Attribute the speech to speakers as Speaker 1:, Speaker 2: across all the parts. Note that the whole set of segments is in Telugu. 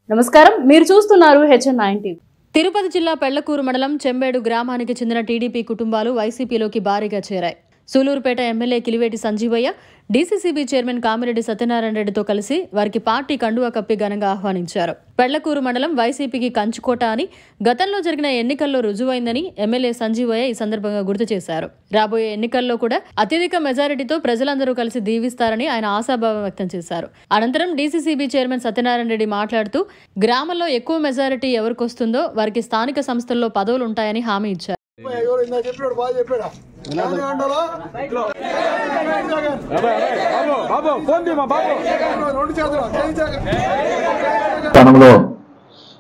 Speaker 1: నమస్కారం, మీరు చూస్తున్నారు HN9 టీవీ.
Speaker 2: తిరుపతి జిల్లా పెళ్లకూరు మండలం చెంబేడు గ్రామానికి చెందిన టీడీపీ కుటుంబాలు వైసీపీలోకి భారీగా చేరాయి. Sullurpeta MLA Kiliveti Sanjeevaiah, DCCB chairman Kamireddy Satyanarayana రెడ్డితో కలిసి వారికి పార్టీ కండువా కప్పి ఘనంగా ఆహ్వానించారు. పెళ్లకూరు మండలం వైసీపీకి కంచుకోట అని గతంలో జరిగిన ఎన్నికల్లో రుజువైందని ఎమ్మెల్యే సంజీవయ్య ఈ సందర్భంగా గుర్తు చేశారు. రాబోయే ఎన్నికల్లో కూడా అత్యధిక మెజారిటీతో ప్రజలందరూ కలిసి దీవిస్తారని ఆయన ఆశాభావం వ్యక్తం చేశారు. అనంతరం డీసీసీబీ చైర్మన్ సత్యనారాయణ రెడ్డి మాట్లాడుతూ గ్రామంలో ఎక్కువ మెజారిటీ ఎవరికొస్తుందో వారికి స్థానిక సంస్థల్లో పదవులుంటాయని హామీ ఇచ్చారు.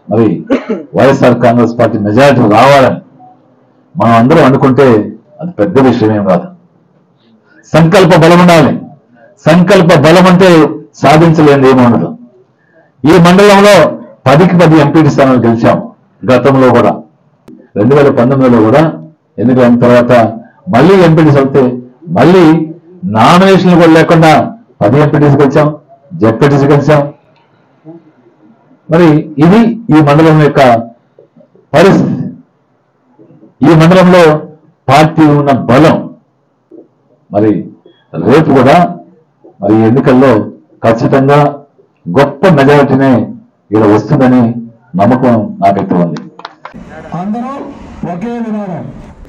Speaker 3: మరి వైఎస్ఆర్ కాంగ్రెస్ పార్టీ మెజారిటీ రావాలని మనం అందరం అనుకుంటే అది పెద్ద విషయమేం కాదు. సంకల్ప బలం ఉండాలి. సంకల్ప బలం అంటే సాధించలేనిది ఏమి ఉండదు. ఈ మండలంలో 10కి 10 ఎంపీటీ స్థానాలు గెలిచాం. గతంలో కూడా 2019లో కూడా ఎన్నికైన తర్వాత మళ్ళీ ఎంపీటీస్ అవుతే మళ్ళీ నామినేషన్లు కూడా లేకుండా 10 ఎంపీటీస్ గెలిచాం, జెడ్పీటీస్ గెలిచాం. మరి ఇది ఈ మండలం యొక్క పరిస్థితి. ఈ మండలంలో పార్టీ ఉన్న బలం మరి రేపు కూడా మరి ఎన్నికల్లో ఖచ్చితంగా గొప్ప మెజారిటీనే ఇక్కడ వస్తుందని నమ్మకం నాకైతే ఉంది.
Speaker 4: అందరూ ఒకే వినాడు.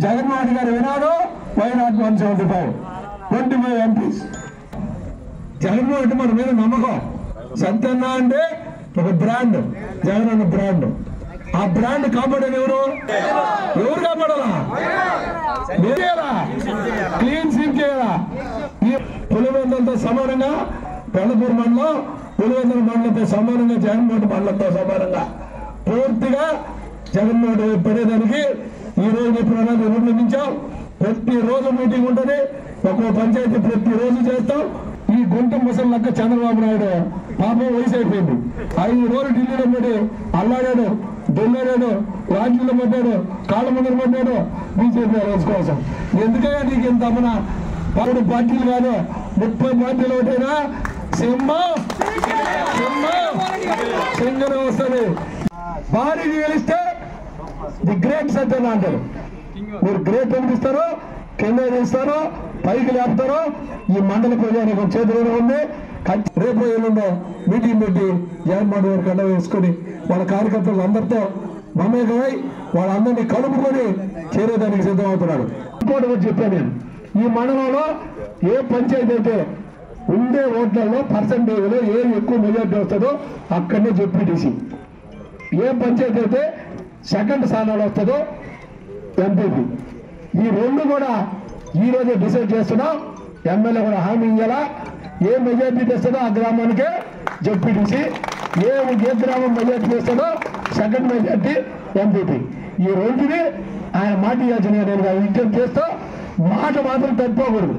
Speaker 4: జగన్మోహన్ గారి వినాడు. Why not 175 25 MPs. జగన్మోహన్ రెడ్డి మన మీద నమ్మకం. సత్యన్న అంటే ఒక బ్రాండ్, జగన్ అన్న బ్రాండ్. ఆ బ్రాండ్ కాపాడేది ఎవరు కాపాడాలా? క్లీన్ స్వీప్ చేయాలా? ఈ పులివెందులతో సమానంగా పెళ్లకూరు మండలం, పులివెందుల మండలంతో సమానంగా, జగన్మోహన్ మండలంతో సమానంగా పూర్తిగా జగన్మోహన్ పడేదానికి ఈ రోజు ప్రణాళిక రూపొందించాం. ప్రతిరోజు మీటింగ్ ఉంటుంది. ఒక్కో పంచాయతీ ప్రతిరోజు చేస్తాం. ఈ గుంట ముసలి లెక్క చంద్రబాబు నాయుడు పాపం వయసు అయిపోయింది. 5 రోజులు ఢిల్లీలో పడి అల్లాడాడు, దొల్లాడాడు, రాజ్యంలో పడ్డాడు, కాళ్ళ ముందర పడ్డాడు బీజేపీ రోజు కోసం. ఎందుకయ్యా నీకు ఇంత అమ్మన 10 పార్టీలు కాదు 30 పార్టీలు ఒకటైనా సింగన వస్తుంది. భారీగా గెలిస్తే ది గ్రేట్ సత్యన అంటారు. మీరు గ్రేట్ అనిపిస్తారు, కింద ఇస్తారు, పైకి లేపుతారు. ఈ మండల ప్రజానికి చేతిలోనే ఉంది. రేపు ఎల్లుండో మీటింగ్ పెట్టి జగన్మోహన్ గారు కండ వేసుకొని వాళ్ళ కార్యకర్తలు అందరితో మమేకమై వాళ్ళందరినీ కలుపుకొని చేరేదానికి సిద్ధమవుతున్నాడు. ఇంకోటి కూడా చెప్పాను నేను, ఈ మండలంలో ఏ పంచాయతీ అయితే ఉండే ఓట్లలో పర్సంటేజ్లో ఏ ఎక్కువ మెజార్టీ వస్తుందో అక్కడనే జెడ్పీటీసీ, ఏ పంచాయతీ అయితే సెకండ్ స్థానాలు వస్తుందో ఎంపీపీ. ఈ రెండు కూడా ఈ రోజే డిసైడ్ చేస్తున్నాం. ఎమ్మెల్యే కూడా హామీ ఇయ్యాలా? ఏ మెజార్టీ తెస్తుందో ఆ గ్రామానికే జెడ్పీటీసీ, ఏ గ్రామం మెజార్టీ తెస్తుందో సెకండ్ మెజార్టీ ఎంపీపీ. ఈ రెండుని ఆయన మాట ఇవ్వాల్సిన నేను విజ్ఞప్తి చేస్తూ మాట మాత్రం తప్పకూడదు.